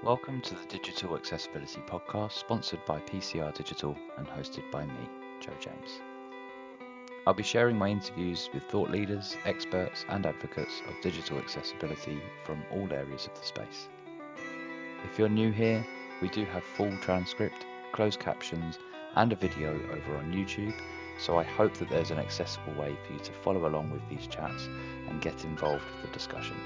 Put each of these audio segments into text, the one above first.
Welcome to the Digital Accessibility Podcast, sponsored by PCR Digital and hosted by me, Joe James. I'll be sharing my interviews with thought leaders, experts, and advocates of digital accessibility from all areas of the space. If you're new here, we do have full transcript, closed captions, and a video over on YouTube, so I hope that there's an accessible way for you to follow along with these chats and get involved with the discussion.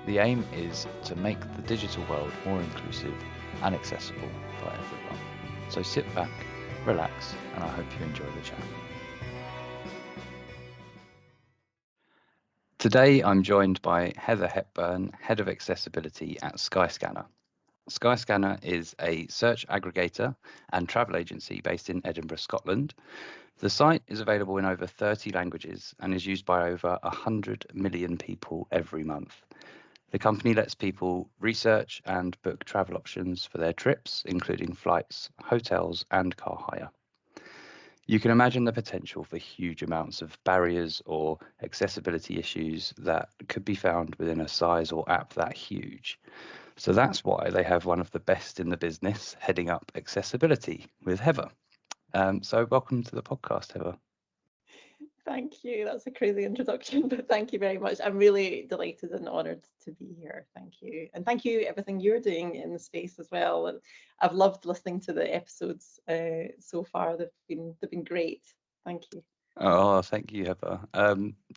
The aim is to make the digital world more inclusive and accessible for everyone. So sit back, relax, and I hope you enjoy the chat. Today I'm joined by Heather Hepburn, Head of Accessibility at Skyscanner. Skyscanner is a search aggregator and travel agency based in Edinburgh, Scotland. The site is available in over 30 languages and is used by over 100 million people every month. The company lets people research and book travel options for their trips, including flights, hotels, and car hire. You can imagine the potential for huge amounts of barriers or accessibility issues that could be found within a size or app that huge. So that's why they have one of the best in the business heading up accessibility with Heather. So welcome to the podcast, Heather. Thank you. That's a crazy introduction, but thank you very much. I'm really delighted and honoured to be here. Thank you. And thank you everything you're doing in the space as well. And I've loved listening to the episodes so far. They've been great. Thank you. Oh, thank you, Heather.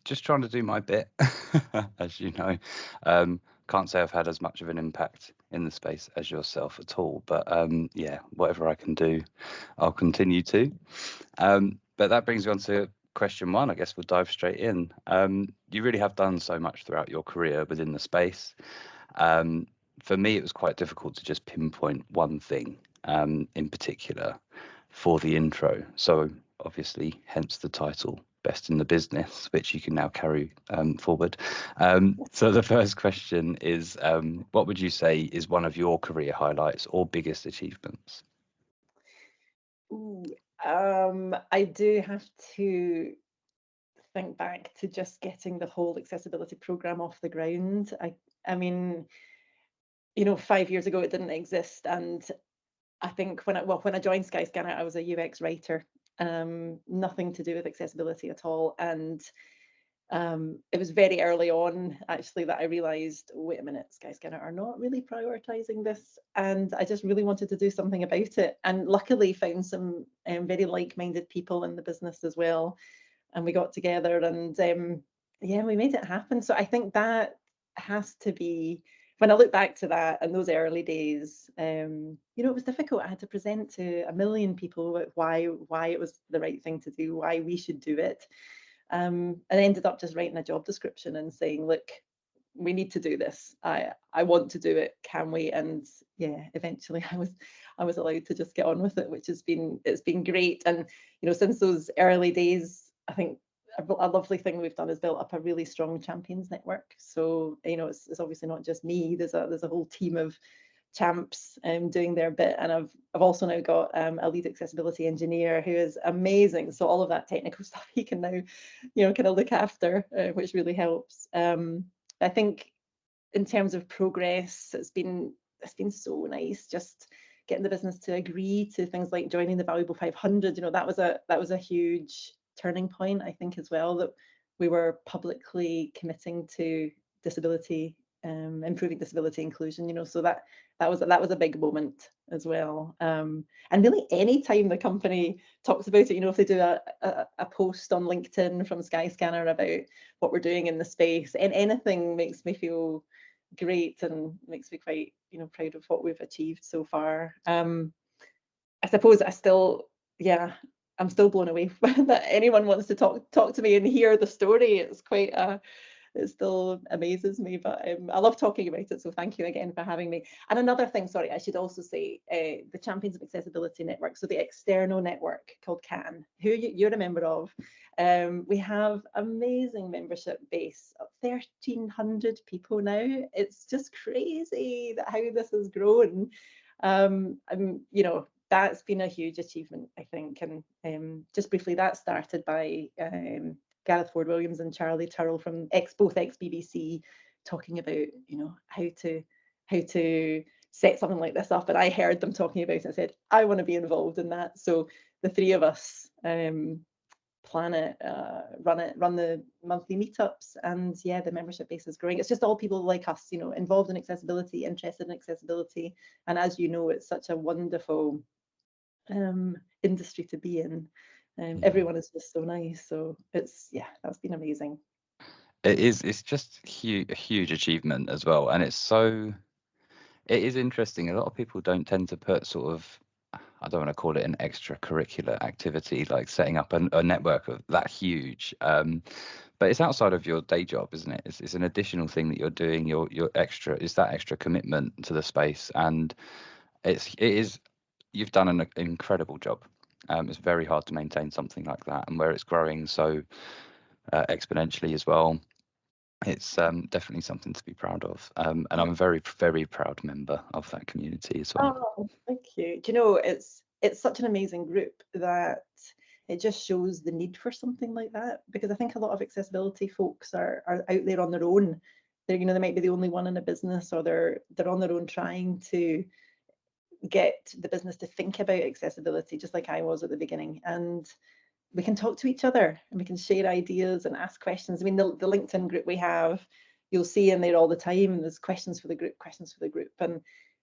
Just trying to do my bit, as you know. Can't say I've had as much of an impact in the space as yourself at all, but yeah, whatever I can do, I'll continue to. But that brings me on to question one. I guess we'll dive straight in. You really have done so much throughout your career within the space. For me, it was quite difficult to just pinpoint one thing in particular for the intro. So obviously, hence the title, Best in the Business, which you can now carry forward. So the first question is, what would you say is one of your career highlights or biggest achievements? Ooh, I do have to think back to just getting the whole accessibility program off the ground. I mean, 5 years ago it didn't exist, and I think when I joined Skyscanner, I was a UX writer, nothing to do with accessibility at all. And it was very early on, actually, that I realised, wait a minute, Skyscanner are not really prioritising this, and I just really wanted to do something about it. And luckily, found some very like-minded people in the business as well, and we got together and yeah, we made it happen. So I think that has to be, when I look back to that and those early days, it was difficult. I had to present to a million people with why it was the right thing to do, why we should do it. And I ended up just writing a job description and saying, look, we need to do this. I want to do it. Can we? And yeah, eventually I was allowed to just get on with it, which it's been great. And since those early days, I think a lovely thing we've done is built up a really strong champions network. So it's obviously not just me. There's a whole team of champs doing their bit, and I've also now got a lead accessibility engineer who is amazing. So all of that technical stuff he can now kind of look after, which really helps. I think in terms of progress, it's been so nice just getting the business to agree to things like joining the Valuable 500. That was a huge turning point, I think, as well, that we were publicly committing to disability, improving disability inclusion. So that was a big moment as well. And really, any time the company talks about it, if they do a post on LinkedIn from Skyscanner about what we're doing in the space, and anything makes me feel great and makes me quite proud of what we've achieved so far. I suppose yeah, I'm still blown away that anyone wants to talk to me and hear the story. It still amazes me, but I love talking about it. So thank you again for having me. And another thing, sorry, I should also say, the Champions of Accessibility Network, so the external network called CAN, who you're a member of. We have amazing membership base of 1,300 people now. It's just crazy how this has grown. That's been a huge achievement, I think. And just briefly, that started by Gareth Ford Williams and Charlie Turrell from both ex BBC, talking about how how to set something like this up, and I heard them talking about it and said, I want to be involved in that. So the three of us plan it, run the monthly meetups, and yeah, the membership base is growing. It's just all people like us, you know, involved in accessibility, interested in accessibility, and as you know, it's such a wonderful industry to be in. Everyone is just so nice, so it's, yeah, that's been amazing. It's just a huge achievement as well, and it is interesting. A lot of people don't tend to put sort of, I don't want to call it an extracurricular activity like setting up a network of that huge, but it's outside of your day job, isn't it? It's an additional thing that you're doing. Your extra is that extra commitment to the space, and it is, you've done an incredible job. It's very hard to maintain something like that, and where it's growing so exponentially as well. It's definitely something to be proud of, and I'm a very, very proud member of that community as well. Oh, thank you. Do you know, it's such an amazing group that it just shows the need for something like that, because I think a lot of accessibility folks are out there on their own. They're, you know, they might be the only one in a business, or they're on their own trying to get the business to think about accessibility, just like I was at the beginning. And we can talk to each other and we can share ideas and ask questions. I mean, the LinkedIn group we have, you'll see in there all the time, and there's questions for the group, questions for the group. And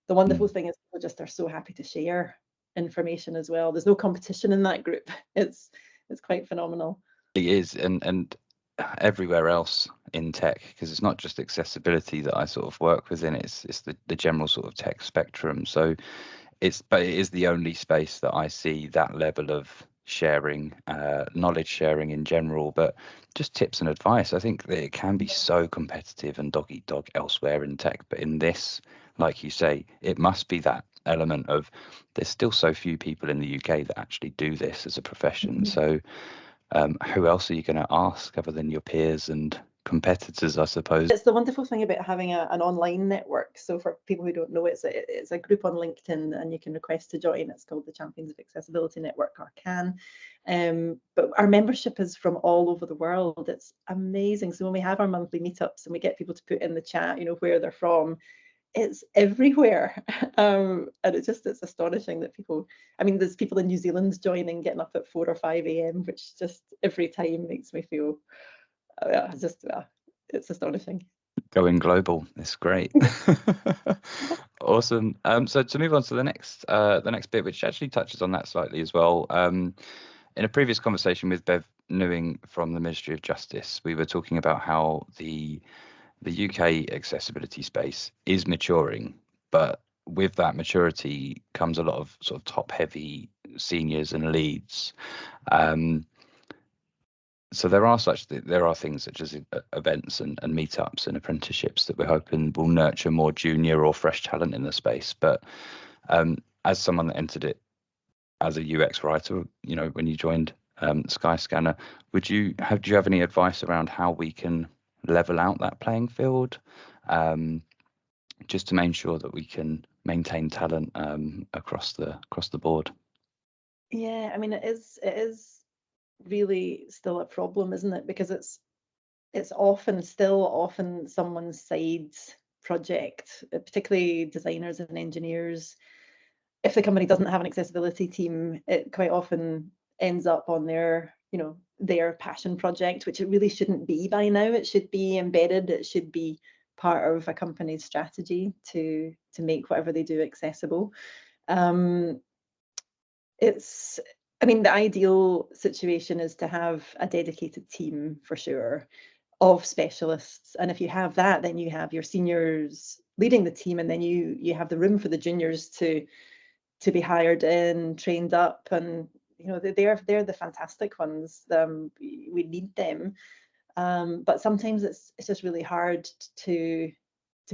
the wonderful thing is people just are so happy to share information as well. There's no competition in that group. It's quite phenomenal. It is, and everywhere else in tech, because it's not just accessibility that I sort of work within. It's the general sort of tech spectrum. So but it is the only space that I see that level of sharing, knowledge sharing in general, but just tips and advice. I think that it can be so competitive and dog eat dog elsewhere in tech, but in this, like you say, it must be that element of there's still so few people in the UK that actually do this as a profession. So who else are you going to ask other than your peers and competitors, I suppose? It's the wonderful thing about having an online network. So for people who don't know, it's a group on LinkedIn, and you can request to join. It's called the Champions of Accessibility Network, or CAN. But our membership is from all over the world. It's amazing. So when we have our monthly meetups and we get people to put in the chat, you know, where they're from, it's everywhere. And it's astonishing that people, I mean, there's people in New Zealand joining, getting up at 4 or 5 a.m., which just every time makes me feel, it's astonishing. Going global. It's great. Awesome. So to move on to the next bit, which actually touches on that slightly as well. In a previous conversation with Bev Newing from the Ministry of Justice, we were talking about how the UK accessibility space is maturing, but with that maturity comes a lot of sort of top-heavy seniors and leads. So there are things such as events and meetups and apprenticeships that we're hoping will nurture more junior or fresh talent in the space. But as someone that entered it as a UX writer, you know, when you joined Skyscanner, do you have any advice around how we can level out that playing field, just to make sure that we can maintain talent across the board? Yeah, I mean, it is really still a problem, isn't it? Because it's often someone's side project, particularly designers and engineers. If the company doesn't have an accessibility team, it quite often ends up on their passion project, which it really shouldn't be by now. It should be embedded. It should be part of a company's strategy to make whatever they do accessible. It's, I mean, the ideal situation is to have a dedicated team for sure of specialists. And if you have that, then you have your seniors leading the team, and then you have the room for the juniors to be hired in, trained up, and you know they're the fantastic ones. We need them, but sometimes it's just really hard to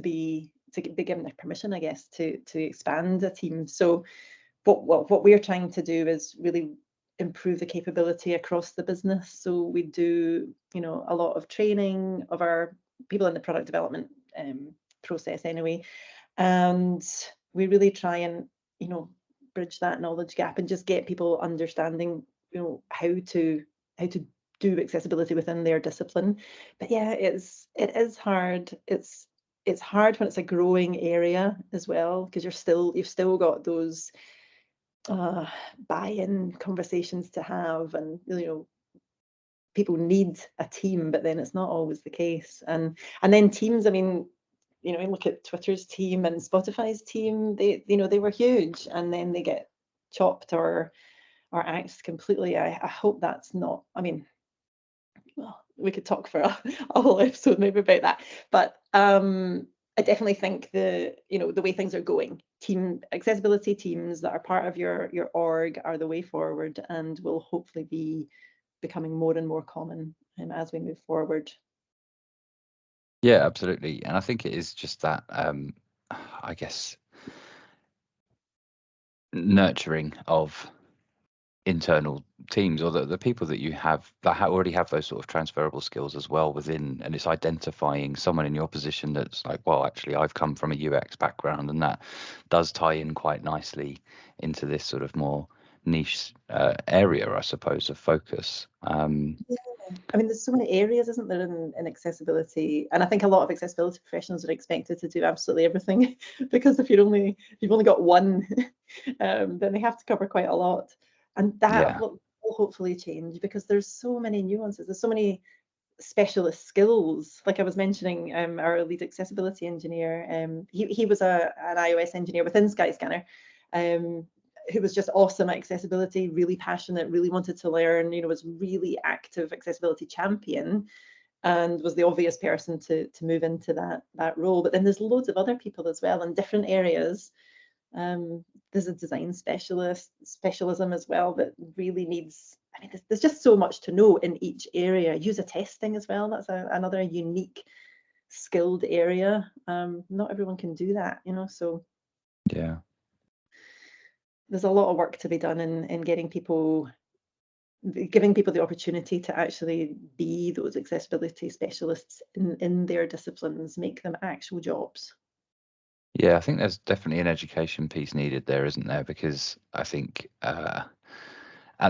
be given the permission, I guess, to expand a team. So what we're trying to do is really improve the capability across the business. So we do, you know, a lot of training of our people in the product development process anyway, and we really try and, you know, bridge that knowledge gap and just get people understanding, you know, how to do accessibility within their discipline. But yeah, it is hard. it's hard when it's a growing area as well, because you've still got those buy-in conversations to have, and people need a team, but then it's not always the case. And then teams, I mean, look at Twitter's team and Spotify's team. They were huge, and then they get chopped or axed completely. I hope that's not. I mean, well, we could talk for a whole episode maybe about that, but I definitely think the way things are going, team accessibility teams that are part of your org are the way forward, and will hopefully be becoming more and more common as we move forward. Yeah, absolutely. And I think it is just that, I guess, nurturing of internal teams, or the people that you have that already have those sort of transferable skills as well within, and it's identifying someone in your position that's like, well, actually I've come from a UX background, and that does tie in quite nicely into this sort of more niche area, I suppose, of focus. Yeah. I mean, there's so many areas, isn't there, in accessibility? And I think a lot of accessibility professionals are expected to do absolutely everything because if you've only got one, then they have to cover quite a lot. And that Yeah. will hopefully change, because there's so many nuances. There's so many specialist skills. Like I was mentioning, our lead accessibility engineer, he was an iOS engineer within Skyscanner, who was just awesome at accessibility, really passionate, really wanted to learn, was really active accessibility champion, and was the obvious person to move into that role. But then there's loads of other people as well in different areas. There's a design specialism as well that really needs, I mean, there's just so much to know in each area. User testing as well, that's another unique skilled area. Not everyone can do that, so Yeah. there's a lot of work to be done in giving people the opportunity to actually be those accessibility specialists in their disciplines, make them actual jobs. Yeah, I think there's definitely an education piece needed there, isn't there? Because I think at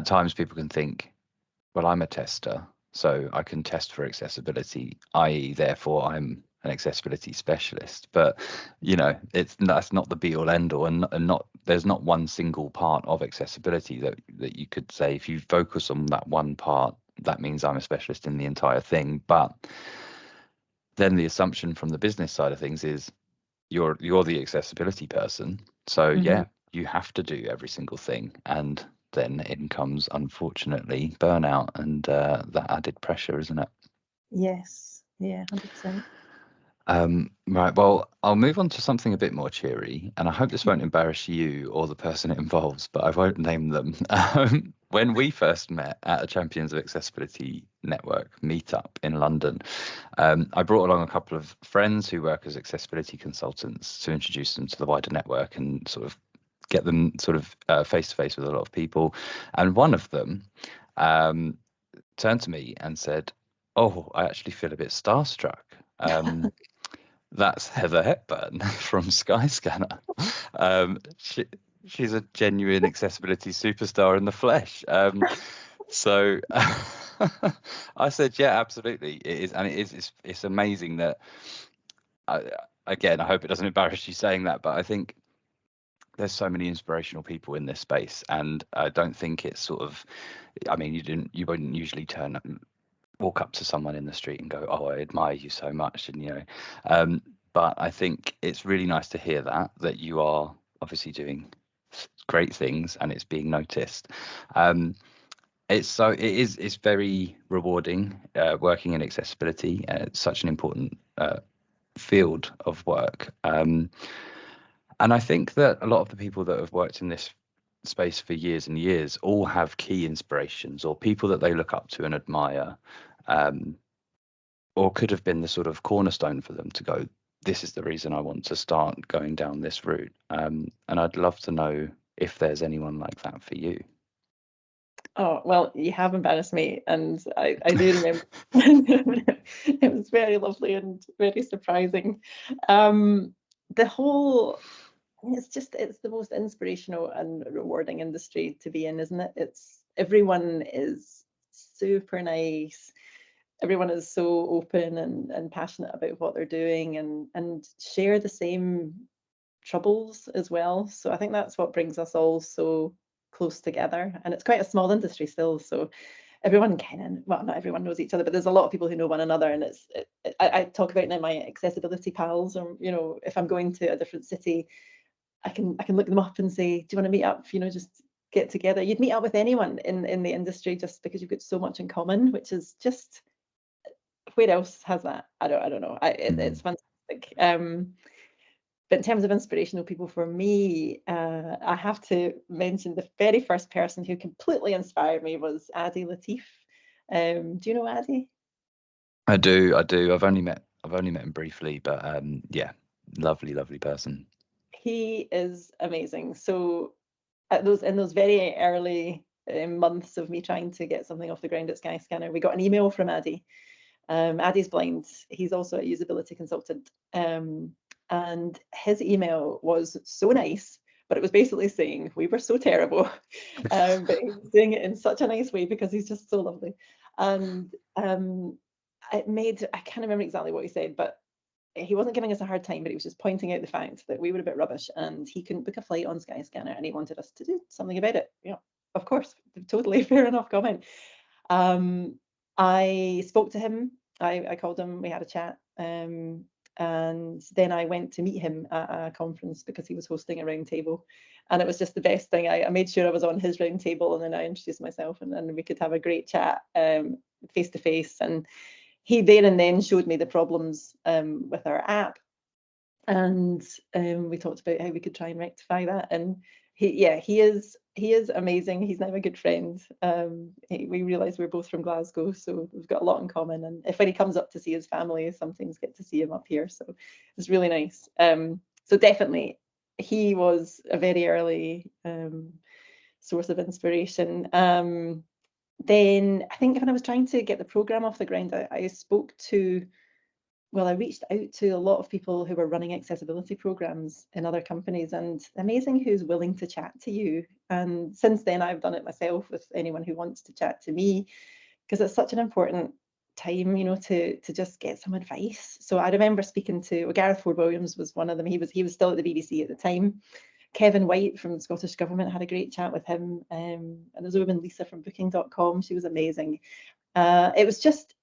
times people can think, well, I'm a tester, so I can test for accessibility, i.e., therefore I'm an accessibility specialist. But that's not the be all end all, and not there's not one single part of accessibility that you could say, if you focus on that one part, that means I'm a specialist in the entire thing. But then the assumption from the business side of things is you're the accessibility person, so yeah, you have to do every single thing, and then in comes, unfortunately, burnout and that added pressure, isn't it? Yes, yeah, 100%. Right, well, I'll move on to something a bit more cheery, and I hope this won't embarrass you or the person it involves, but I won't name them. When we first met at a Champions of Accessibility Network meetup in London, I brought along a couple of friends who work as accessibility consultants to introduce them to the wider network and sort of get them sort of face to face with a lot of people. And one of them turned to me and said, "Oh, I actually feel a bit starstruck." That's Heather Hepburn from Skyscanner. She's a genuine accessibility superstar in the flesh. So I said, yeah, absolutely, it is, and it's amazing that. Again, I hope it doesn't embarrass you saying that, but I think there's so many inspirational people in this space, and I don't think it's sort of. I mean, you wouldn't usually walk up to someone in the street and go, "Oh, I admire you so much," and but I think it's really nice to hear that you are obviously doing great things and it's being noticed. It's very rewarding working in accessibility. It's such an important field of work, and I think that a lot of the people that have worked in this space for years and years all have key inspirations or people that they look up to and admire, or could have been the sort of cornerstone for them to go, this is the reason I want to start going down this route. And I'd love to know if there's anyone like that for you. Oh, well, you have embarrassed me, and I do remember it was very lovely and very surprising. The whole, I mean, it's the most inspirational and rewarding industry to be in, isn't it? Everyone is super nice. everyone is so open and passionate about what they're doing and share the same troubles as well. So I think that's what brings us all so close together. And it's quite a small industry still, so everyone well, not everyone knows each other, but there's a lot of people who know one another. And I talk about now my accessibility pals, or if I'm going to a different city, I can look them up and say, do you want to meet up? Just get together. You'd meet up with anyone in the industry just because you've got so much in common, which is just, where else has that? I don't know. It's fantastic. But in terms of inspirational people for me, I have to mention the very first person who completely inspired me was Adi Latif. Do you know Adi? I do. I've only met him briefly, but yeah, lovely person. He is amazing. So in those very early months of me trying to get something off the ground at Skyscanner, we got an email from Adi. Adi's blind. He's also a usability consultant. And his email was so nice, but it was basically saying we were so terrible. But he was doing it in such a nice way because he's just so lovely. And I can't remember exactly what he said, but he wasn't giving us a hard time, but he was just pointing out the fact that we were a bit rubbish and he couldn't book a flight on Skyscanner and he wanted us to do something about it. Of course, totally fair enough comment. I spoke to him. I called him, we had a chat. And then I went to meet him at a conference because he was hosting a round table. And it was just the best thing. I made sure I was on his round table, and then I introduced myself, and then we could have a great chat face to face. And he there and then showed me the problems with our app. And we talked about how we could try and rectify that. And he is amazing. He's now a good friend. We realised we're both from Glasgow, so we've got a lot in common. And when he comes up to see his family, sometimes get to see him up here. So it's really nice. So definitely, he was a very early source of inspiration. Then I think when I was trying to get the program off the ground, I reached out to a lot of people who were running accessibility programs in other companies, and amazing who's willing to chat to you. And since then, I've done it myself with anyone who wants to chat to me, because it's such an important time, to just get some advice. So I remember speaking to Gareth Ford Williams was one of them. He was still at the BBC at the time. Kevin White from the Scottish Government had a great chat with him. And there's a woman, Lisa from Booking.com. She was amazing. It was just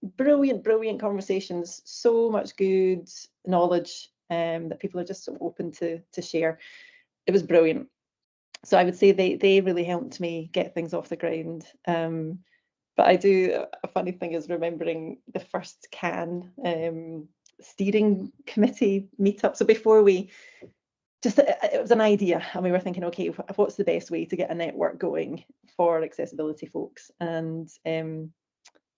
brilliant conversations, so much good knowledge that people are just so open to share. It was brilliant. So I would say they really helped me get things off the ground. But a funny thing is remembering the first CAN steering committee meetup. So before it was an idea, and we were thinking, okay, what's the best way to get a network going for accessibility folks? And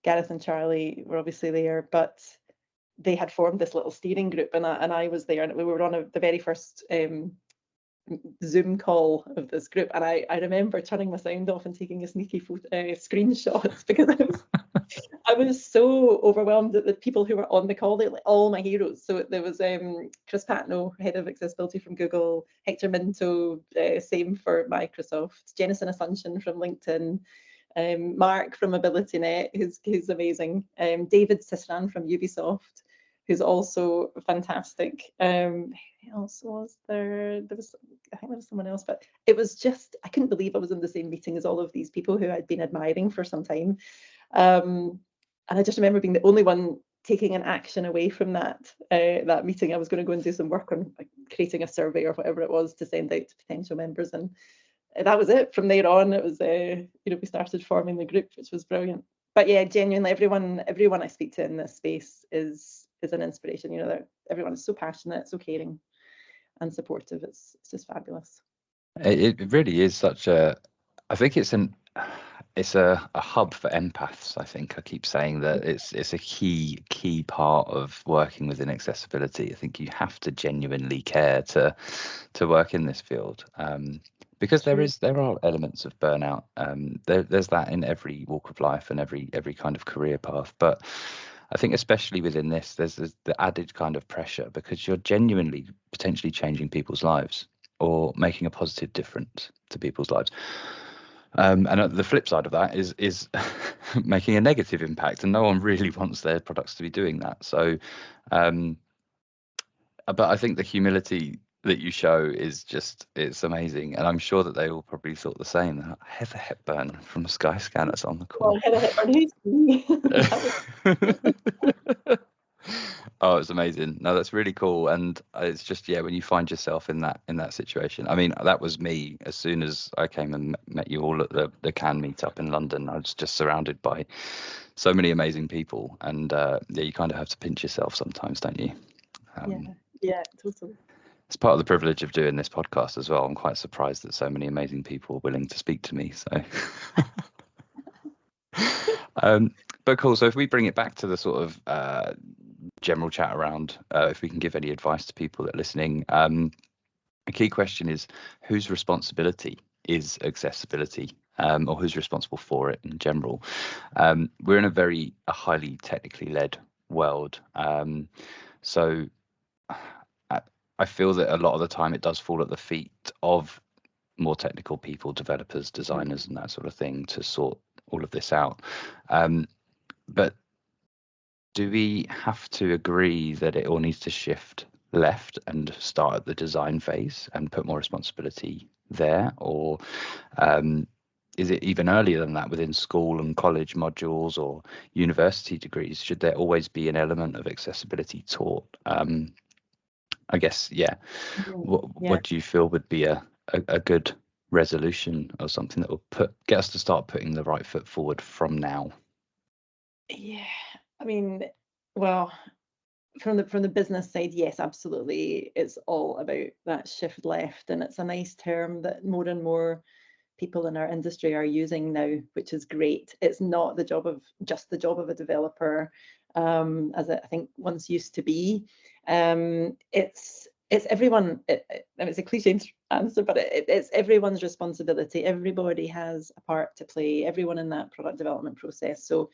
Gareth and Charlie were obviously there, but they had formed this little steering group, and I was there, and we were on the very first Zoom call of this group, and I remember turning my sound off and taking a sneaky screenshots because I was so overwhelmed that the people who were on the call, they're like all my heroes. So there was Chris Patno, head of accessibility from Google, Hector Minto, same for Microsoft, Jennison Asuncion from LinkedIn, Mark from AbilityNet, who's amazing, David Sisran from Ubisoft, who's also fantastic. Who else was there? I think there was someone else, but it was just, I couldn't believe I was in the same meeting as all of these people who I'd been admiring for some time. And I just remember being the only one taking an action away from that meeting. I was going to go and do some work on creating a survey or whatever it was to send out to potential members, and that was it. From there on, it was we started forming the group, which was brilliant. But yeah, genuinely, everyone I speak to in this space is an inspiration. Everyone is so passionate, so caring, and supportive. It's just fabulous. It really is such a. I think it's a hub for empaths. I think I keep saying that it's a key part of working within accessibility. I think you have to genuinely care to work in this field. Because there are elements of burnout. There's that in every walk of life and every kind of career path. But I think especially within this, there's the added kind of pressure because you're genuinely potentially changing people's lives or making a positive difference to people's lives. And the flip side of that is making a negative impact, and no one really wants their products to be doing that. So, but I think the humility that you show is it's amazing, and I'm sure that they all probably thought the same. Heather Hepburn from Skyscanner's on the call. Well, Heather Hepburn, who's me? Oh, it's amazing. No, that's really cool. And it's just, yeah, when you find yourself in that situation. I mean, that was me as soon as I came and met you all at the Cannes meetup in London. I was just surrounded by so many amazing people. And yeah, you kind of have to pinch yourself sometimes, don't you? Yeah, totally. It's part of the privilege of doing this podcast as well. I'm quite surprised that so many amazing people are willing to speak to me. So but cool. So if we bring it back to the sort of general chat around if we can give any advice to people that are listening, a key question is whose responsibility is accessibility, or who's responsible for it in general. We're in a highly technically led world, so I feel that a lot of the time it does fall at the feet of more technical people, developers, designers, and that sort of thing to sort all of this out. But do we have to agree that it all needs to shift left and start at the design phase and put more responsibility there? Or is it even earlier than that within school and college modules or university degrees? Should there always be an element of accessibility taught? I guess, yeah. What do you feel would be a good resolution or something that will get us to start putting the right foot forward from now? Yeah, I mean, well, from the business side, yes, absolutely. It's all about that shift left, and it's a nice term that more and more people in our industry are using now, which is great. It's not the job of a developer, as I think once used to be. It's everyone. It's a cliche answer, but it's everyone's responsibility. Everybody has a part to play. Everyone in that product development process. So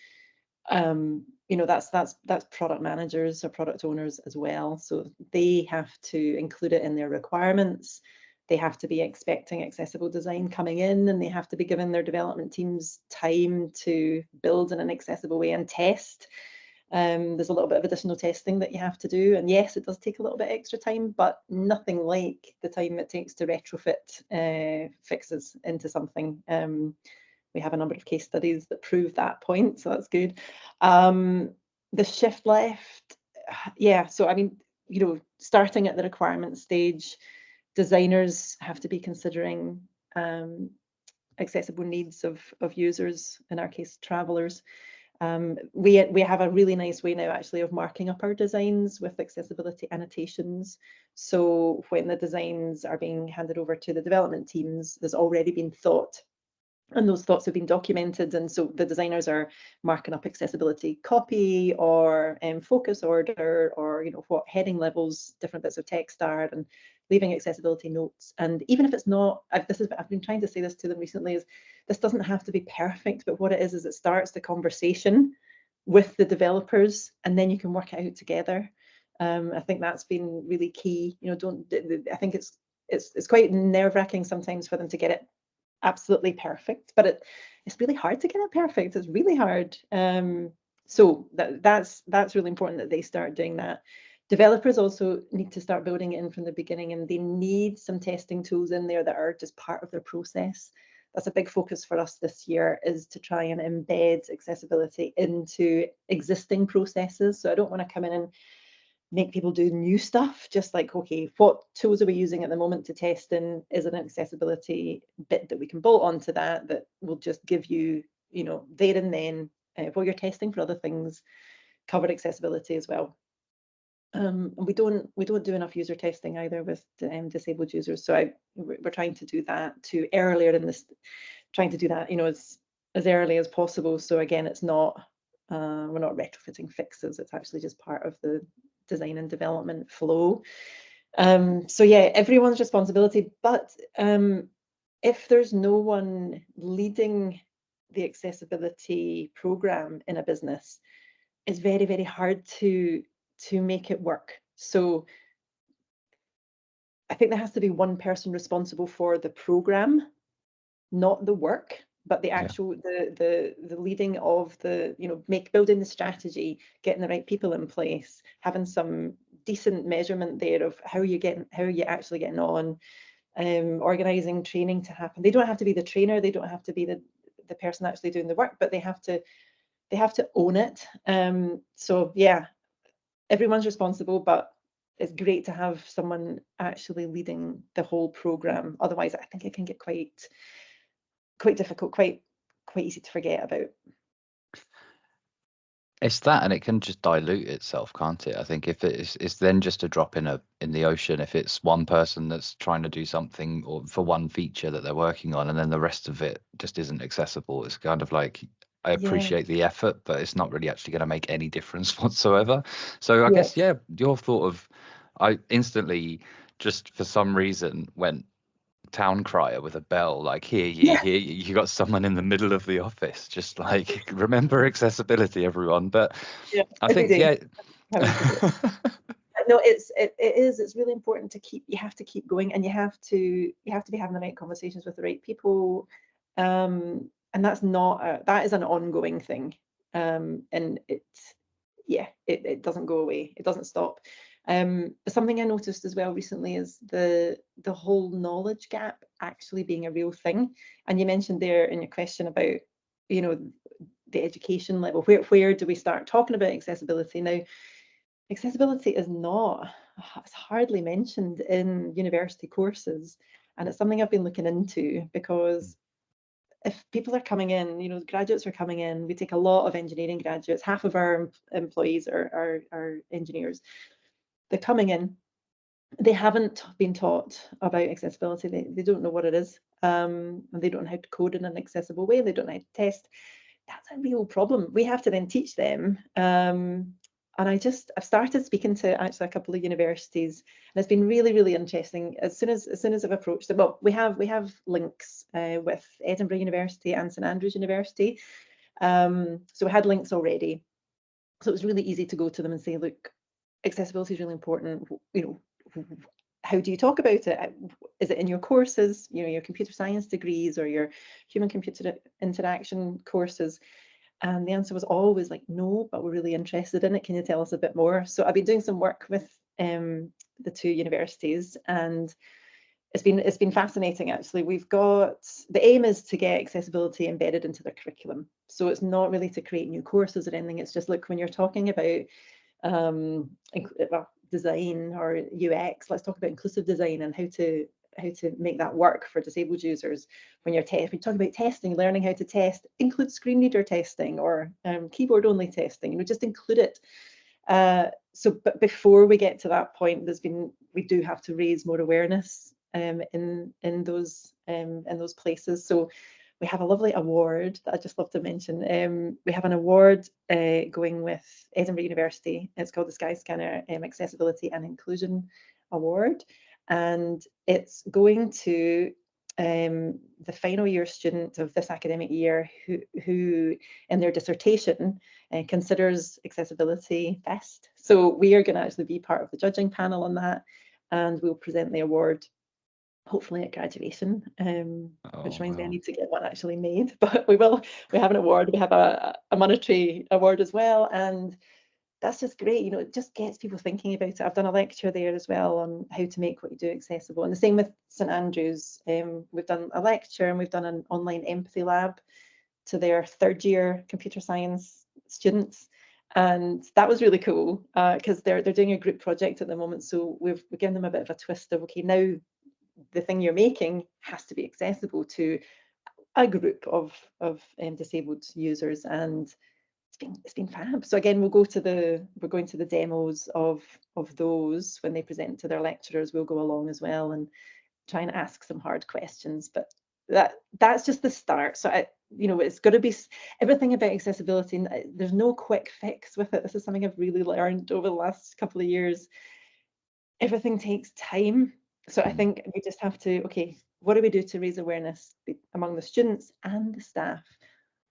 that's product managers or product owners as well. So they have to include it in their requirements. They have to be expecting accessible design coming in, and they have to be giving their development teams time to build in an accessible way and test. There's a little bit of additional testing that you have to do. And yes, it does take a little bit extra time, but nothing like the time it takes to retrofit fixes into something. We have a number of case studies that prove that point, so that's good. The shift left, yeah, so I mean, starting at the requirement stage, designers have to be considering accessible needs of users, in our case, travelers. We have a really nice way now, actually, of marking up our designs with accessibility annotations. So when the designs are being handed over to the development teams, there's already been thought, and those thoughts have been documented, and so the designers are marking up accessibility copy or focus order, or what heading levels different bits of text are, and leaving accessibility notes. And even if it's not, I've been trying to say this to them recently, is this doesn't have to be perfect, but what it is it starts the conversation with the developers, and then you can work it out together. I think that's been really key. I think it's quite nerve-wracking sometimes for them to get it absolutely perfect, but it's really hard to get it perfect. It's really hard. So that's really important that they start doing that. Developers also need to start building it in from the beginning, and they need some testing tools in there that are just part of their process. That's a big focus for us this year, is to try and embed accessibility into existing processes. So I don't want to come in and make people do new stuff, just like, okay, what tools are we using at the moment to test in? Is an accessibility bit that we can bolt onto that will just give you, there and then, while you're testing for other things, cover accessibility as well. And we don't do enough user testing either with disabled users. So we're trying to do that earlier in this, trying to do that, as early as possible. So again, it's not, we're not retrofitting fixes. It's actually just part of the design and development flow. So yeah, everyone's responsibility, but if there's no one leading the accessibility program in a business, it's very, very hard to make it work. So I think there has to be one person responsible for the program, not the work. but the actual the leading of the, you know, building the strategy, getting the right people in place, having some decent measurement there of how you actually getting on, organizing training to happen. They don't have to be the trainer, they don't have to be the person actually doing the work, but they have to own it. So yeah, everyone's responsible, but it's great to have someone actually leading the whole program. Otherwise, I think it can get quite difficult, quite easy to forget about. It's that, and it can just dilute itself, can't it? I think if it's then just a drop in the ocean, if it's one person that's trying to do something or for one feature that they're working on, and then the rest of it just isn't accessible. It's kind of like, I appreciate the effort, but it's not really actually going to make any difference whatsoever. So I guess, yeah, your thought of, I instantly just for some reason went town crier with a bell, like, here you got someone in the middle of the office, just like, remember accessibility, everyone. But I think no, it's really important to you have to keep going, and you have to be having the right conversations with the right people, and that's not that is an ongoing thing, and it doesn't go away, it doesn't stop. Something I noticed as well recently is the whole knowledge gap actually being a real thing. And you mentioned there in your question about, you know, the education level, where do we start talking about accessibility? Now, accessibility is not, it's hardly mentioned in university courses, and it's something I've been looking into, because if people are coming in, you know, graduates are coming in, we take a lot of engineering graduates, half of our employees are engineers. They're coming in, they haven't been taught about accessibility. They don't know what it is, and they don't know how to code in an accessible way. They don't know how to test. That's a real problem. We have to then teach them. And I've started speaking to actually a couple of universities, and it's been really, really interesting. As soon as I've approached them, well, we have links with Edinburgh University and St Andrews University. So we had links already. So it was really easy to go to them and say, look, accessibility is really important. You know, how do you talk about it? Is it in your courses, you know, your computer science degrees or your human computer interaction courses? And the answer was always like, no, but we're really interested in it. Can you tell us a bit more? So I've been doing some work with the two universities, and it's been fascinating, actually. We've got, the aim is to get accessibility embedded into their curriculum. So it's not really to create new courses or anything. It's just, look, when you're talking about design or UX, let's talk about inclusive design and how to make that work for disabled users. When you're talking about testing, learning how to test, include screen reader testing or keyboard only testing, you know, just include it. But before we get to that point, we do have to raise more awareness in those places. So we have a lovely award that I just love to mention. We have an award going with Edinburgh University. It's called the Skyscanner Accessibility and Inclusion Award, and it's going to the final year student of this academic year who in their dissertation considers accessibility best. So we are going to actually be part of the judging panel on that, and we'll present the award hopefully at graduation, which reminds me I need to get one actually made, but we have an award, we have a monetary award as well, and that's just great. You know, it just gets people thinking about it. I've done a lecture there as well on how to make what you do accessible, and the same with St Andrews. We've done a lecture and we've done an online empathy lab to their third year computer science students, and that was really cool because they're doing a group project at the moment. So we've given them a bit of a twist of, okay, now the thing you're making has to be accessible to a group of disabled users, and it's been fab. So again, we're going to the demos of those when they present to their lecturers. We'll go along as well and try and ask some hard questions, but that's just the start. So you know, it's got to be everything about accessibility. There's no quick fix with it. This is something I've really learned over the last couple of years. Everything takes time. So I think we just have to, okay, what do we do to raise awareness among the students and the staff?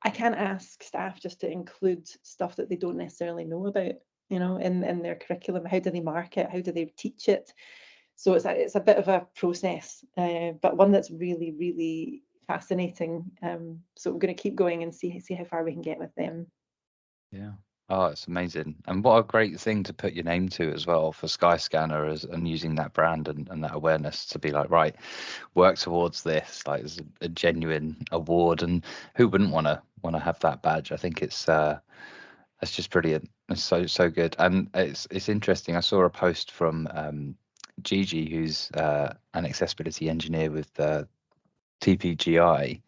I can't ask staff just to include stuff that they don't necessarily know about, you know, in their curriculum. How do they mark it? How do they teach it? So it's a bit of a process, but one that's really, really fascinating. So we're going to keep going and see how far we can get with them. Yeah. Oh, it's amazing. And what a great thing to put your name to as well for Skyscanner, and using that brand and that awareness to be like, right, work towards this. Like, it's a genuine award, and who wouldn't want to have that badge? I think it's just brilliant. It's so good. And it's interesting. I saw a post from Gigi, who's an accessibility engineer with TPGI.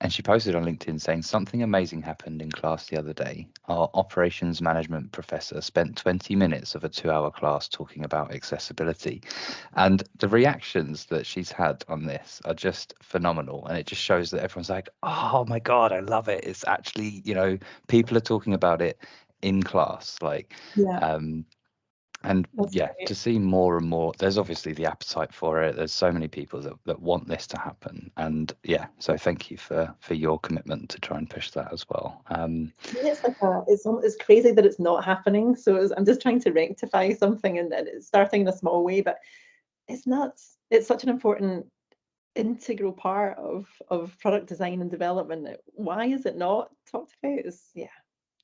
And she posted on LinkedIn saying something amazing happened in class the other day. Our operations management professor spent 20 minutes of a 2-hour class talking about accessibility. And the reactions that she's had on this are just phenomenal. And it just shows that everyone's like, oh my God, I love it. It's actually, people are talking about it in class. Like, Yeah, and that's yeah, great. to see more and more, there's obviously the appetite for it. There's so many people that want this to happen. And yeah, so thank you for your commitment to try and push that as well. It's like it's crazy that it's not happening. So I'm just trying to rectify something, and it's starting in a small way, but it's nuts. It's such an important integral part of product design and development. Why is it not talked about?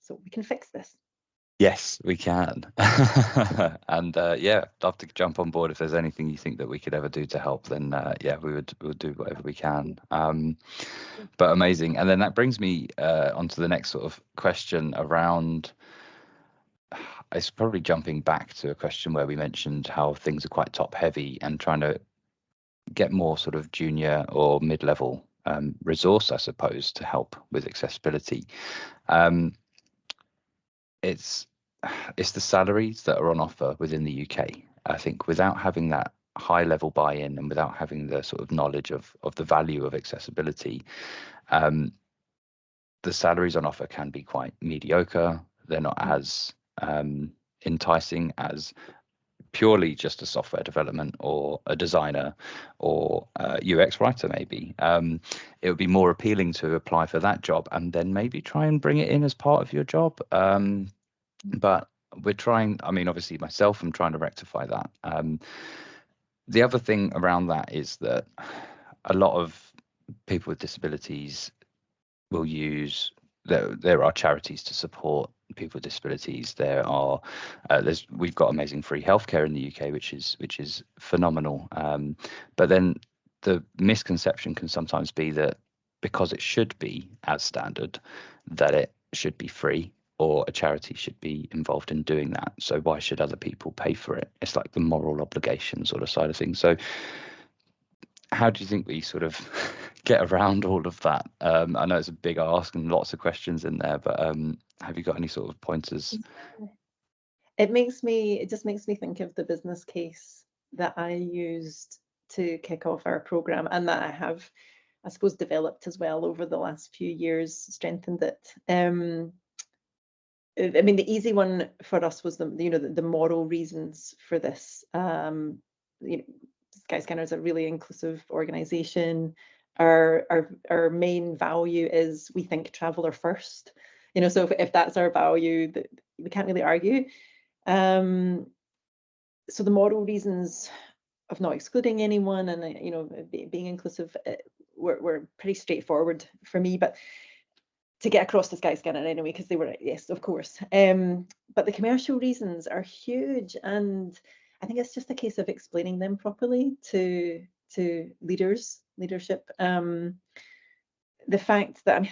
So we can fix this. Yes, we can. And yeah, love to jump on board if there's anything you think that we could ever do to help, then yeah, we'll do whatever we can. But amazing. And then that brings me onto the next sort of question around, it's probably jumping back to a question where we mentioned how things are quite top heavy and trying to get more sort of junior or mid-level resource, I suppose, to help with accessibility. It's the salaries that are on offer within the UK. I think without having that high level buy-in and without having the sort of knowledge of the value of accessibility, the salaries on offer can be quite mediocre. They're not as enticing as purely just a software development or a designer or a UX writer. Maybe it would be more appealing to apply for that job and then maybe try and bring it in as part of your job. But we're trying, I mean, obviously myself, I'm trying to rectify that. The other thing around that is that a lot of people with disabilities will use, there are charities to support people with disabilities. We've got amazing free healthcare in the UK, which is phenomenal. But then the misconception can sometimes be that because it should be as standard, that it should be free, or a charity should be involved in doing that. So why should other people pay for it? It's like the moral obligation sort of side of things. So how do you think we sort of get around all of that? I know it's a big ask and lots of questions in there, but have you got any sort of pointers? It just makes me think of the business case that I used to kick off our program, and that I have, I suppose, developed as well over the last few years, strengthened it. I mean, the easy one for us was the moral reasons for this. Skyscanner is a really inclusive organization. Our main value is we think traveler first. So if that's our value, that we can't really argue. So the moral reasons of not excluding anyone and being inclusive were pretty straightforward for me, but to get across the Skyscanner anyway, because they were, yes, of course. But the commercial reasons are huge, and I think it's just a case of explaining them properly to leadership. The fact that, I mean,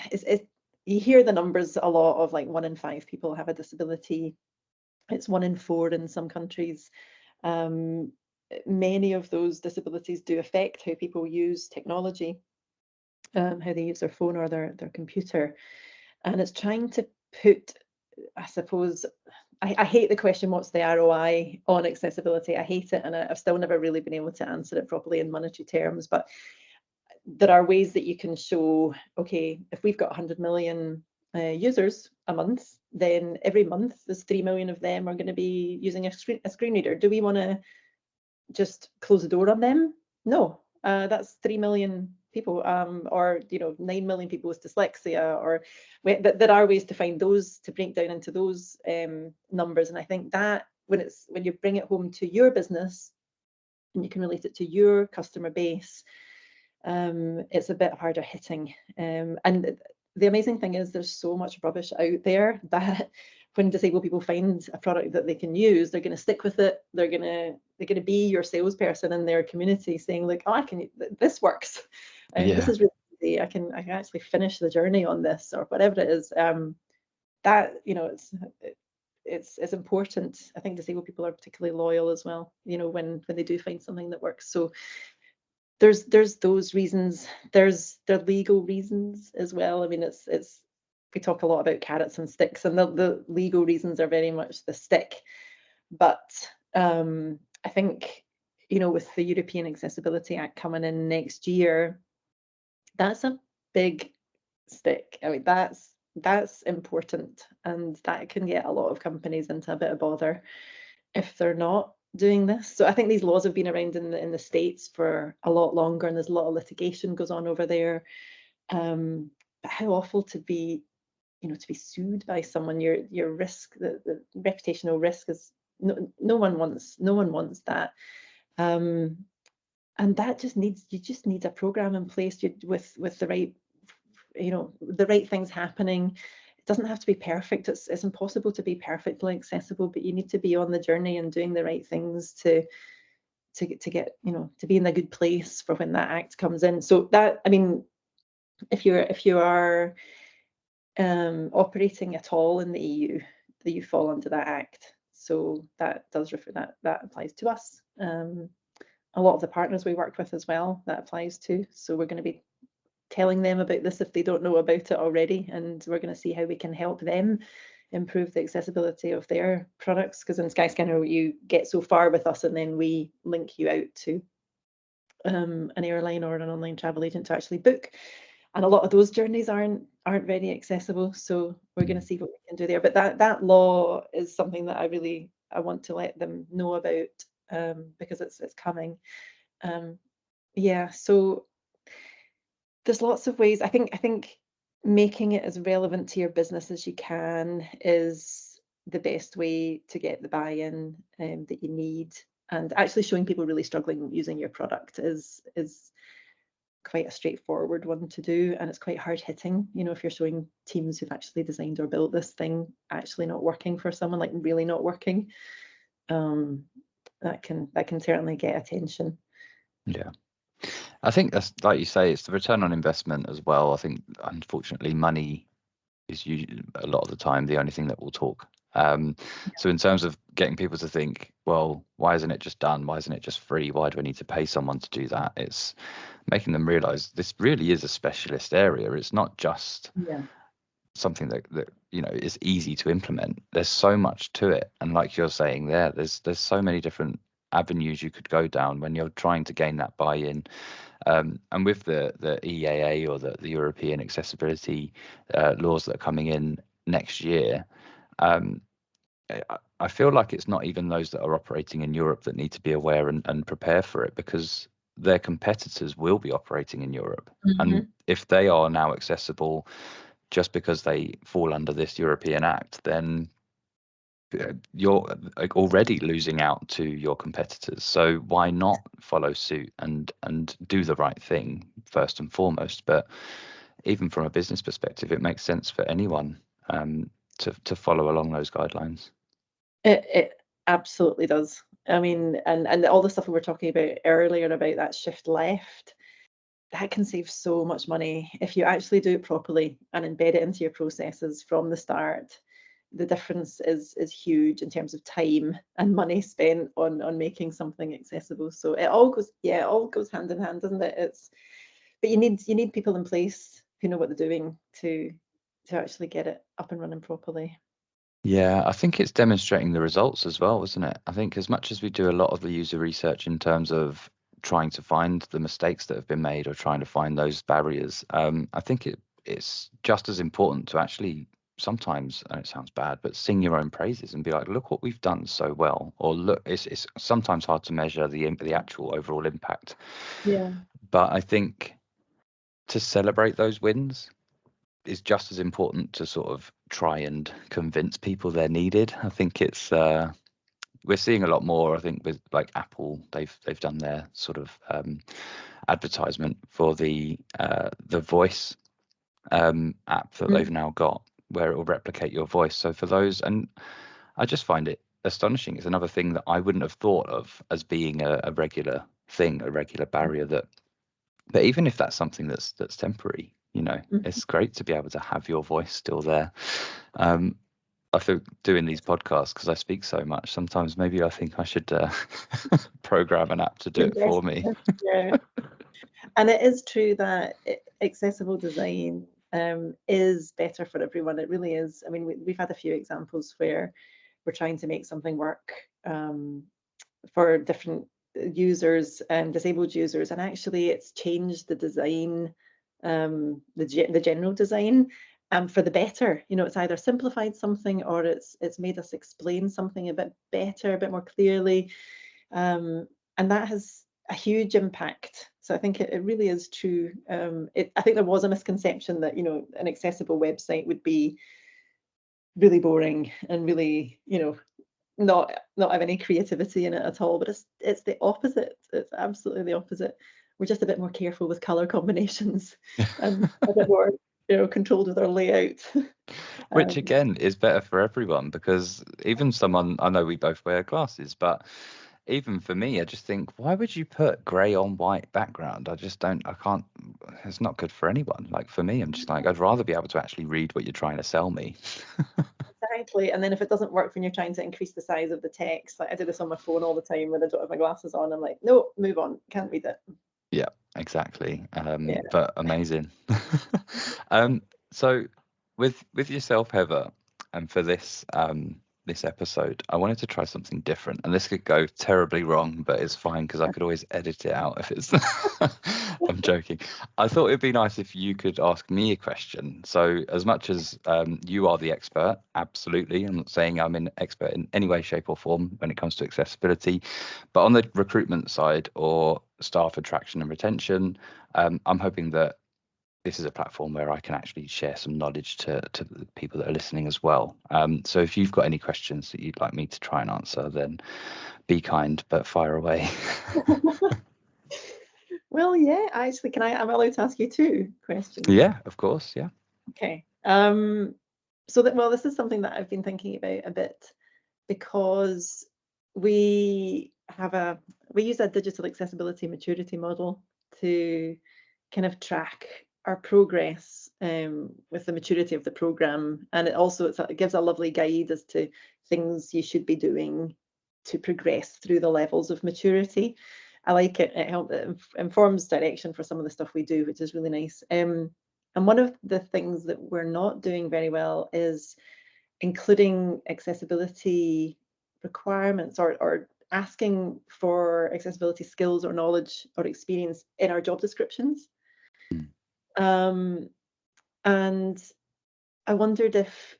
you hear the numbers a lot of, like, 1 in 5 people have a disability. It's 1 in 4 in some countries. Many of those disabilities do affect how people use technology, how they use their phone or their computer. And it's trying to put, I suppose, I hate the question, what's the ROI on accessibility? I hate it, and I've still never really been able to answer it properly in monetary terms. But there are ways that you can show, okay, if we've got 100 million users a month, then every month there's 3 million of them are going to be using a screen reader. Do we want to just close the door on them? No, that's 3 million people, or 9 million people with dyslexia, or there are ways to find those, to break down into those numbers. And I think that when you bring it home to your business and you can relate it to your customer base, it's a bit harder hitting. And the amazing thing is there's so much rubbish out there that when disabled people find a product that they can use, they're going to stick with it. They're going to be your salesperson in their community, saying like, "Oh, this works. This is really easy. I can actually finish the journey on this," or whatever it is. That, you know, it's important. I think disabled people are particularly loyal as well, you know, when they do find something that works. So there's those reasons. There's the legal reasons as well. I mean, it's we talk a lot about carrots and sticks, and the legal reasons are very much the stick. But I think, you know, with the European Accessibility Act coming in next year, that's a big stick. I mean, that's important, and that can get a lot of companies into a bit of bother if they're not doing this. So I think these laws have been around in the States for a lot longer, and there's a lot of litigation goes on over there. But how awful to be, you know, to be sued by someone. Your risk, the reputational risk is no one wants that. And that just needs, you just need a program in place with the right, you know, the right things happening. It doesn't have to be perfect. It's impossible to be perfectly accessible, but you need to be on the journey and doing the right things to get, you know, to be in a good place for when that act comes in. So that, I mean, if you are operating at all in the EU, that you fall under that act. So that does refer, that applies to us. A lot of the partners we work with as well, that applies to. So we're going to be telling them about this if they don't know about it already, and we're going to see how we can help them improve the accessibility of their products. Because in Skyscanner, you get so far with us, and then we link you out to an airline or an online travel agent to actually book. And a lot of those journeys aren't very accessible. So we're going to see what we can do there. But that law is something that I want to let them know about, because it's coming. Yeah, so there's lots of ways. I think making it as relevant to your business as you can is the best way to get the buy-in that you need. And actually showing people really struggling using your product is quite a straightforward one to do, and it's quite hard hitting. You know, if you're showing teams who've actually designed or built this thing actually not working for someone, like really not working, that can certainly get attention. Yeah. I think that's, like you say, it's the return on investment as well. I think, unfortunately, money is usually a lot of the time the only thing that will talk. So in terms of getting people to think, well, why isn't it just done? Why isn't it just free? Why do I need to pay someone to do that? It's making them realize this really is a specialist area. It's not just something that you know is easy to implement. There's so much to it, and like you're saying there, there's so many different avenues you could go down when you're trying to gain that buy-in. And with the EAA, or the European accessibility laws that are coming in next year, I feel like it's not even those that are operating in Europe that need to be aware and prepare for it, because their competitors will be operating in Europe. And if they are now accessible just because they fall under this European Act, then you're already losing out to your competitors. So why not follow suit and do the right thing first and foremost? But even from a business perspective, it makes sense for anyone to follow along those guidelines. It absolutely does. I mean, and all the stuff we were talking about earlier about that shift left, that can save so much money if you actually do it properly and embed it into your processes from the start. The difference is huge in terms of time and money spent on making something accessible. So it all goes hand in hand, doesn't it? But you need people in place who know what they're doing to actually get it up and running properly. Yeah, I think it's demonstrating the results as well, isn't it? I think as much as we do a lot of the user research in terms of trying to find the mistakes that have been made or trying to find those barriers, I think it's just as important to actually sometimes, and it sounds bad, but sing your own praises and be like, look what we've done so well. Or look, it's sometimes hard to measure the actual overall impact. Yeah. But I think to celebrate those wins is just as important to sort of try and convince people they're needed. I think it's we're seeing a lot more, I think, with like Apple. They've done their sort of advertisement for the voice app that they've now got, where it will replicate your voice. So for those, and I just find it astonishing. It's another thing that I wouldn't have thought of as being a regular thing, a regular barrier. That, but even if that's something that's temporary, you know, it's great to be able to have your voice still there. I feel doing these podcasts, because I speak so much, sometimes maybe I think I should program an app to do it for me. Yeah. And it is true that accessible design is better for everyone. It really is. I mean, we've had a few examples where we're trying to make something work for different users and disabled users, and actually it's changed the design, the general design, for the better. You know, it's either simplified something or it's made us explain something a bit better, a bit more clearly, and that has a huge impact. So I think it really is true. I think there was a misconception that, you know, an accessible website would be really boring and really, you know, not have any creativity in it at all. But it's the opposite. It's absolutely the opposite. We're just a bit more careful with color combinations and a bit more, you know, controlled with our layout. Which again is better for everyone, because even someone, I know we both wear glasses, but even for me, I just think, why would you put grey on white background? I can't, it's not good for anyone. Like for me, I'm just like, I'd rather be able to actually read what you're trying to sell me. Exactly. And then if it doesn't work when you're trying to increase the size of the text, like I do this on my phone all the time when I don't have my glasses on, I'm like, no, move on, can't read it. Yeah, exactly. Yeah. But amazing. So with yourself, Heather, and for this episode, I wanted to try something different, and this could go terribly wrong, but it's fine because I could always edit it out if it's. I'm joking. I thought it'd be nice if you could ask me a question. So as much as you are the expert, absolutely. I'm not saying I'm an expert in any way, shape, or form when it comes to accessibility, but on the recruitment side or staff attraction and retention, I'm hoping that this is a platform where I can actually share some knowledge to the people that are listening as well. So if you've got any questions that you'd like me to try and answer, then be kind, but fire away. Well, yeah, actually, am I allowed to ask you 2 questions? Yeah, of course. Yeah. Okay. This is something that I've been thinking about a bit, because we use a digital accessibility maturity model to kind of track our progress with the maturity of the program, and it gives a lovely guide as to things you should be doing to progress through the levels of maturity. I like it. It informs direction for some of the stuff we do, which is really nice. And one of the things that we're not doing very well is including accessibility requirements, or asking for accessibility skills or knowledge or experience in our job descriptions. Um, and I wondered if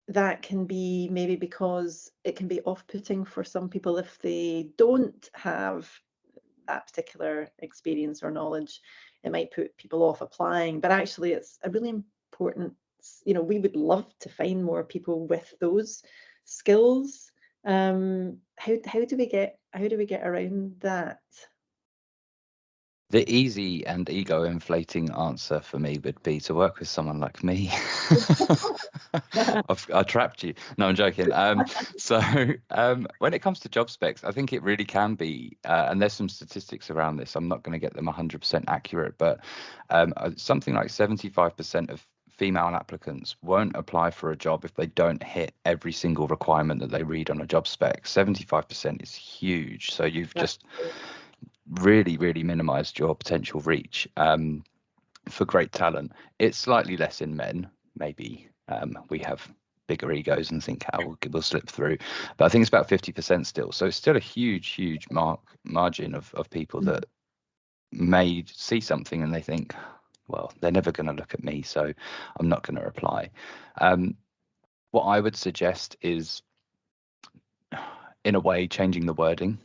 that can be maybe because it can be off-putting for some people if they don't have that particular experience or knowledge. It might put people off applying, but actually it's a really important, you know, we would love to find more people with those skills. How do we get around that? The easy and ego inflating answer for me would be to work with someone like me. I trapped you. No, I'm joking. When it comes to job specs, I think it really can be, and there's some statistics around this. I'm not going to get them 100% accurate, but something like 75% of female applicants won't apply for a job if they don't hit every single requirement that they read on a job spec. 75% is huge. So you've just really minimized your potential reach for great talent. It's slightly less in men. Maybe we have bigger egos and think how we'll slip through, but I think it's about 50% still. So it's still a huge margin of people that may see something and they think, well, they're never going to look at me, so I'm not going to apply. What I would suggest is, in a way, changing the wording,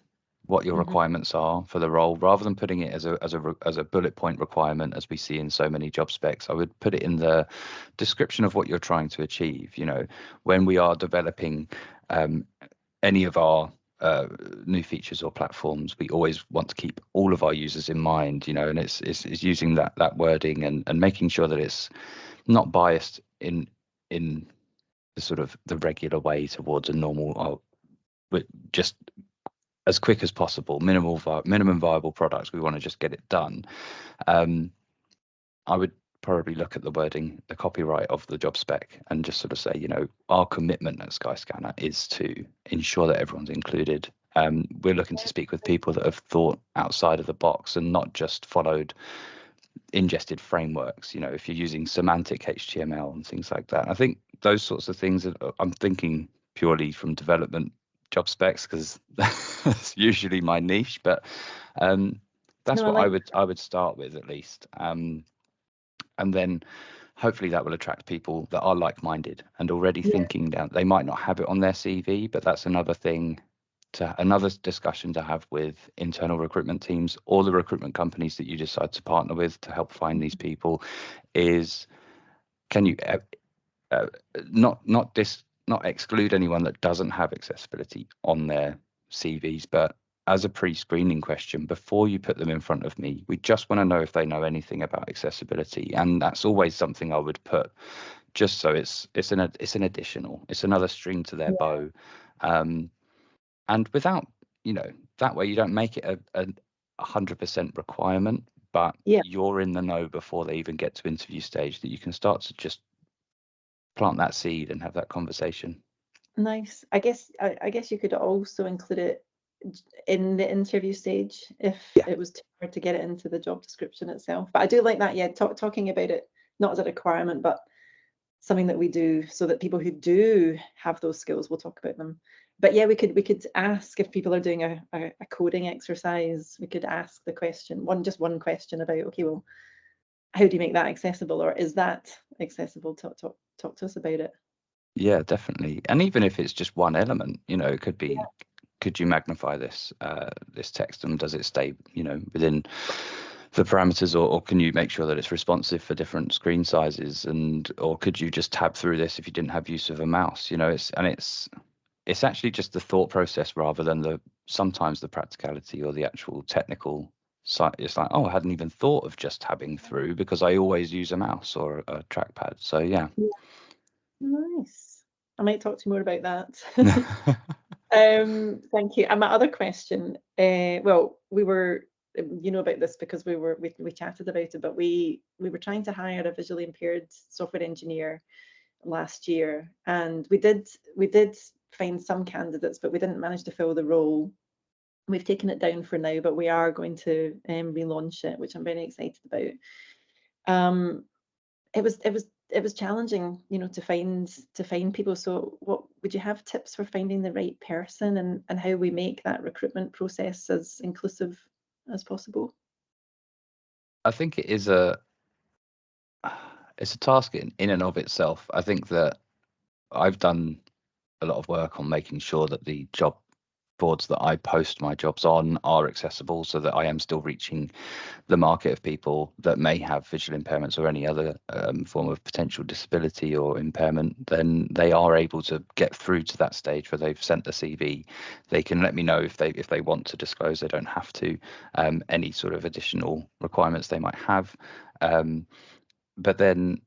what your requirements are for the role, rather than putting it as a bullet point requirement as we see in so many job specs. I would put it in the description of what you're trying to achieve. You know, when we are developing any of our new features or platforms, we always want to keep all of our users in mind, and it's using that wording and making sure that it's not biased in the sort of the regular way towards a normal, just as quick as possible, minimum viable products. We want to just get it done. I would probably look at the wording, the copyright of the job spec, and just sort of say, our commitment at Skyscanner is to ensure that everyone's included. We're looking to speak with people that have thought outside of the box and not just followed ingested frameworks. If you're using semantic HTML and things like that, I think those sorts of things, I'm thinking purely from development job specs, because that's usually my niche, but that's what I would start with, at least. And then hopefully that will attract people that are like-minded and already thinking down. They might not have it on their CV, but that's another discussion to have with internal recruitment teams or the recruitment companies that you decide to partner with to help find these people. Is, can you not exclude anyone that doesn't have accessibility on their CVs, but as a pre-screening question before you put them in front of me, we just want to know if they know anything about accessibility. And that's always something I would put, just so it's an additional, it's another string to their bow. And without, that way you don't make it a 100% requirement, but you're in the know before they even get to interview stage, that you can start to just plant that seed and have that conversation. Nice. I guess you could also include it in the interview stage if it was too hard to get it into the job description itself. But I do like that, talking about it not as a requirement, but something that we do, so that people who do have those skills will talk about them. But we could ask, if people are doing a coding exercise, we could ask the question, one question about, okay, well, how do you make that accessible, or is that accessible? Talk to us about it. Yeah, definitely. And even if it's just one element, it could be, could you magnify this text, and does it stay, within the parameters, or can you make sure that it's responsive for different screen sizes, or could you just tab through this if you didn't have use of a mouse? It's actually just the thought process rather than sometimes the practicality or the actual technical side. It's like, oh, I hadn't even thought of just tabbing through because I always use a mouse or a trackpad. So yeah. Nice. I might talk to you more about that. Thank you. And my other question, well, we were, about this because we chatted about it, but we were trying to hire a visually impaired software engineer last year, and we did find some candidates, but we didn't manage to fill the role. We've taken it down for now, but we are going to relaunch it, which I'm very excited about. It was challenging, to find people. So what would you have tips for finding the right person, and how we make that recruitment process as inclusive as possible? I think it's a task in and of itself. I think that I've done a lot of work on making sure that the job boards that I post my jobs on are accessible, so that I am still reaching the market of people that may have visual impairments or any other form of potential disability or impairment. Then they are able to get through to that stage where they've sent the CV. They can let me know if they want to disclose. They don't have to, any sort of additional requirements they might have. But then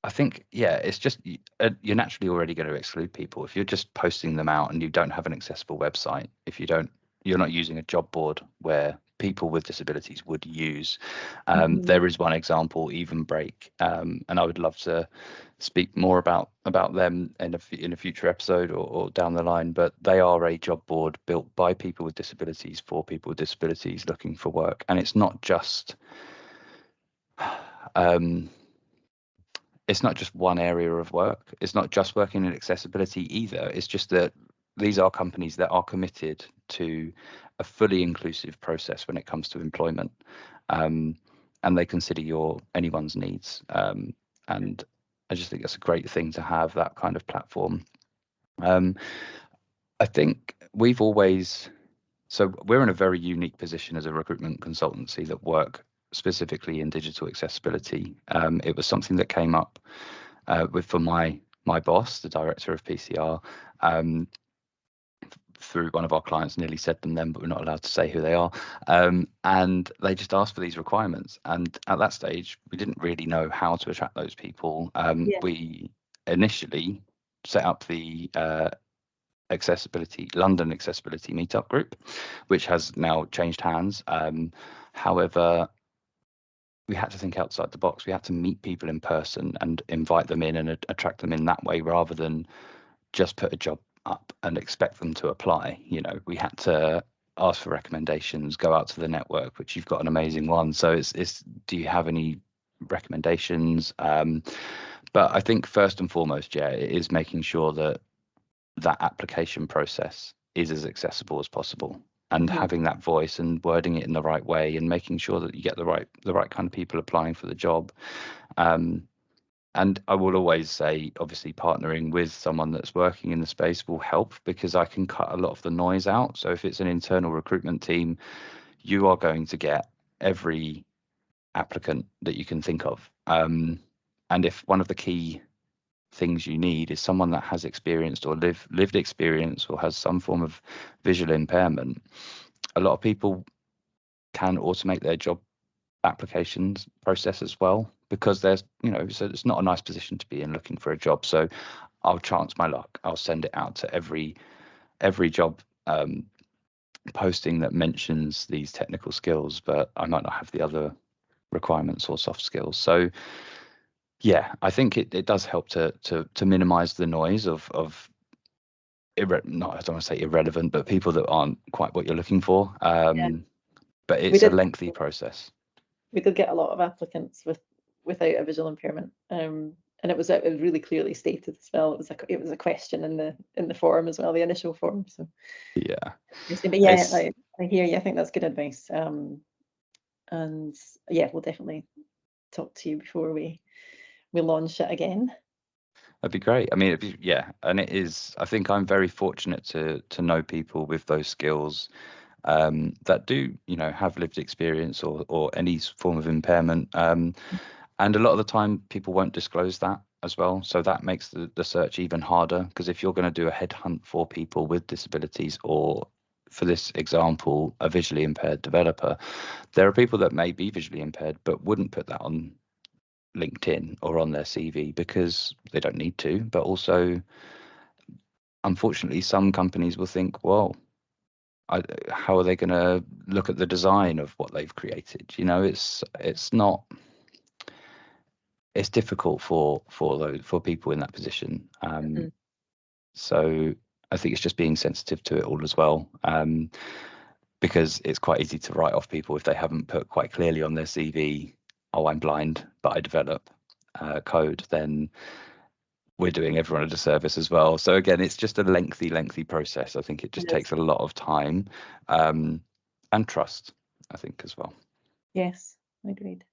I think, it's just you're naturally already going to exclude people if you're just posting them out and you don't have an accessible website. If you're not using a job board where people with disabilities would use. There is one example, Even Break, and I would love to speak more about them in a future episode or down the line. But they are a job board built by people with disabilities for people with disabilities looking for work, and it's not just. It's not just one area of work. It's not just working in accessibility either. It's just that these are companies that are committed to a fully inclusive process when it comes to employment, and they consider anyone's needs. And I just think that's a great thing to have, that kind of platform. I think we're in a very unique position as a recruitment consultancy that work specifically in digital accessibility. It was something that came up for my boss, the director of PCR, through one of our clients, nearly said them then, but we're not allowed to say who they are. And they just asked for these requirements. And at that stage, we didn't really know how to attract those people. Yeah. We initially set up the London accessibility meetup group, which has now changed hands. However, we had to think outside the box. We had to meet people in person and invite them in and attract them in that way, rather than just put a job up and expect them to apply. You know, we had to ask for recommendations, go out to the network, which you've got an amazing one. So it's do you have any recommendations? But I think first and foremost, yeah, it is making sure that that application process is as accessible as possible, and having that voice and wording it in the right way, and making sure that you get the right kind of people applying for the job. And I will always say, obviously, partnering with someone that's working in the space will help, because I can cut a lot of the noise out. So if it's an internal recruitment team, you are going to get every applicant that you can think of. And if one of the key things you need is someone that has experienced or lived experience or has some form of visual impairment, a lot of people can automate their job applications process as well, because there's, you know, so it's not a nice position to be in looking for a job. So I'll chance my luck, I'll send it out to every job posting that mentions these technical skills, but I might not have the other requirements or soft skills. So yeah, I think it does help to minimize the noise of I don't want to say irrelevant, but people that aren't quite what you're looking for. But it's a lengthy process. We did get a lot of applicants without a visual impairment, and it was really clearly stated as well. It was a question in the form as well, the initial form. So yeah, but yeah, I hear you. I think that's good advice. And yeah, we'll definitely talk to you before we launch it again. That'd be great. I mean, yeah, and it is. I think I'm very fortunate to know people with those skills that do, you know, have lived experience or any form of impairment. And a lot of the time, people won't disclose that as well. So that makes the search even harder, because if you're going to do a headhunt for people with disabilities, or for this example, a visually impaired developer, there are people that may be visually impaired but wouldn't put that on LinkedIn or on their CV because they don't need to. But also, unfortunately, some companies will think, well, how are they going to look at the design of what they've created? You know, it's not. It's difficult for people in that position. So I think it's just being sensitive to it all as well, because it's quite easy to write off people if they haven't put quite clearly on their CV, oh, I'm blind, but I develop code. Then we're doing everyone a disservice as well. So again, it's just a lengthy process. I think it just takes a lot of time and trust, I think, as well. Yes, agreed.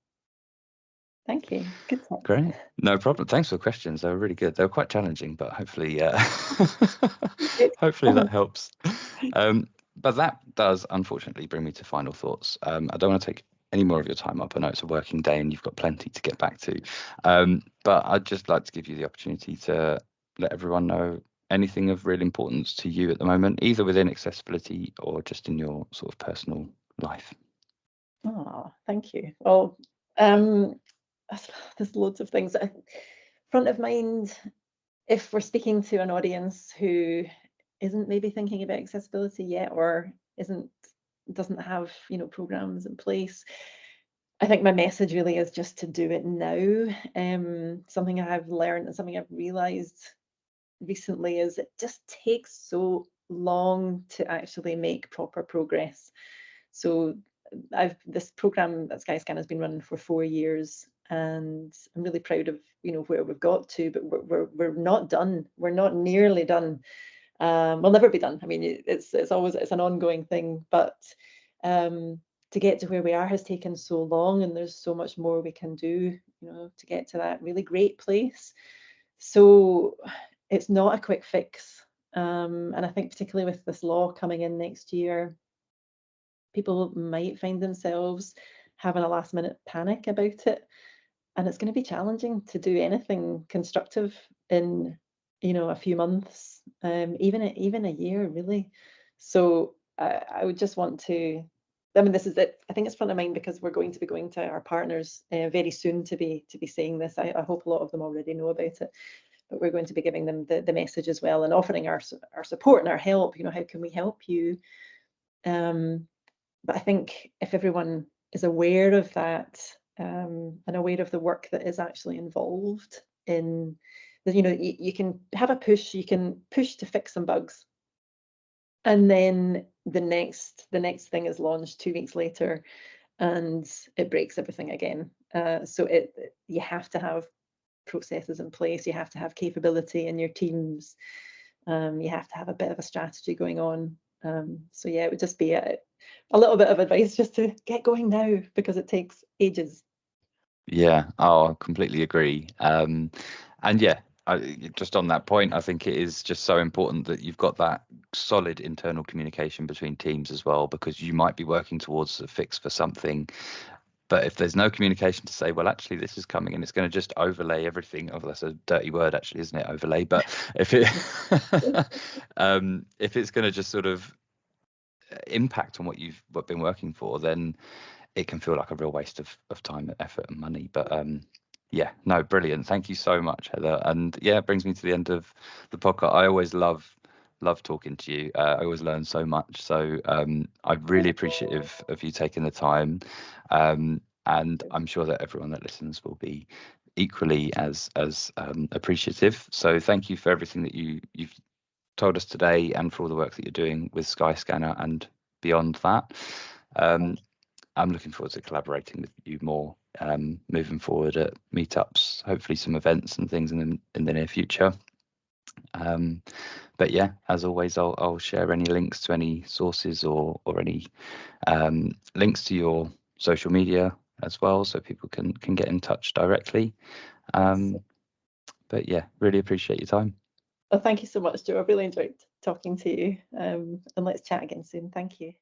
Thank you. Good tips. Great. No problem. Thanks for the questions. They were really good. They were quite challenging, but hopefully, hopefully that helps. But that does unfortunately bring me to final thoughts. I don't want to take any more of your time up. I know it's a working day and you've got plenty to get back to. But I'd just like to give you the opportunity to let everyone know anything of real importance to you at the moment, either within accessibility or just in your sort of personal life. Oh, thank you. Well, there's loads of things. Front of mind, if we're speaking to an audience who isn't maybe thinking about accessibility yet, or doesn't have, you know, programs in place, I think my message really is just to do it now. Something I've learned and something I've realized recently is it just takes so long to actually make proper progress. So this program at Skyscanner has been running for 4 years, and I'm really proud of, you know, where we've got to, but we're not done. We're not nearly done. We'll never be done. I mean, it's an ongoing thing, but to get to where we are has taken so long, and there's so much more we can do, you know, to get to that really great place. So it's not a quick fix. And I think particularly with this law coming in next year, people might find themselves having a last minute panic about it. And it's going to be challenging to do anything constructive in, you know, a few months, even a year, really. So I would just want to, I mean, this is it. I think it's front of mind because we're going to be going to our partners very soon to be saying this. I hope a lot of them already know about it, but we're going to be giving them the message as well and offering our support and our help. You know, how can we help you? But I think if everyone is aware of that and aware of the work that is actually involved in, you know, you can have a push, you can push to fix some bugs, and then the next thing is launched 2 weeks later, and it breaks everything again. So you have to have processes in place. You have to have capability in your teams. You have to have a bit of a strategy going on. So yeah, it would just be a little bit of advice just to get going now, because it takes ages. Yeah, I completely agree. And yeah, just on that point, I think it is just so important that you've got that solid internal communication between teams as well, because you might be working towards a fix for something, but if there's no communication to say, well, actually, this is coming and it's going to just overlay everything. Oh, that's a dirty word, actually, isn't it? Overlay. But if it if it's going to just sort of impact on what you've been working for, then it can feel like a real waste of time, effort, and money. But yeah, no, brilliant. Thank you so much, Heather. And yeah, it brings me to the end of the podcast. I always love talking to you. I always learn so much. So I'm really appreciative of you taking the time. And I'm sure that everyone that listens will be equally as appreciative. So thank you for everything that you've told us today, and for all the work that you're doing with Skyscanner and beyond that. I'm looking forward to collaborating with you more moving forward at meetups, hopefully some events and things in the near future. But yeah, as always, I'll share any links to any sources or any links to your social media as well, so people can get in touch directly. But yeah, really appreciate your time. Well, thank you so much, Joe. I've really enjoyed talking to you, and let's chat again soon. Thank you.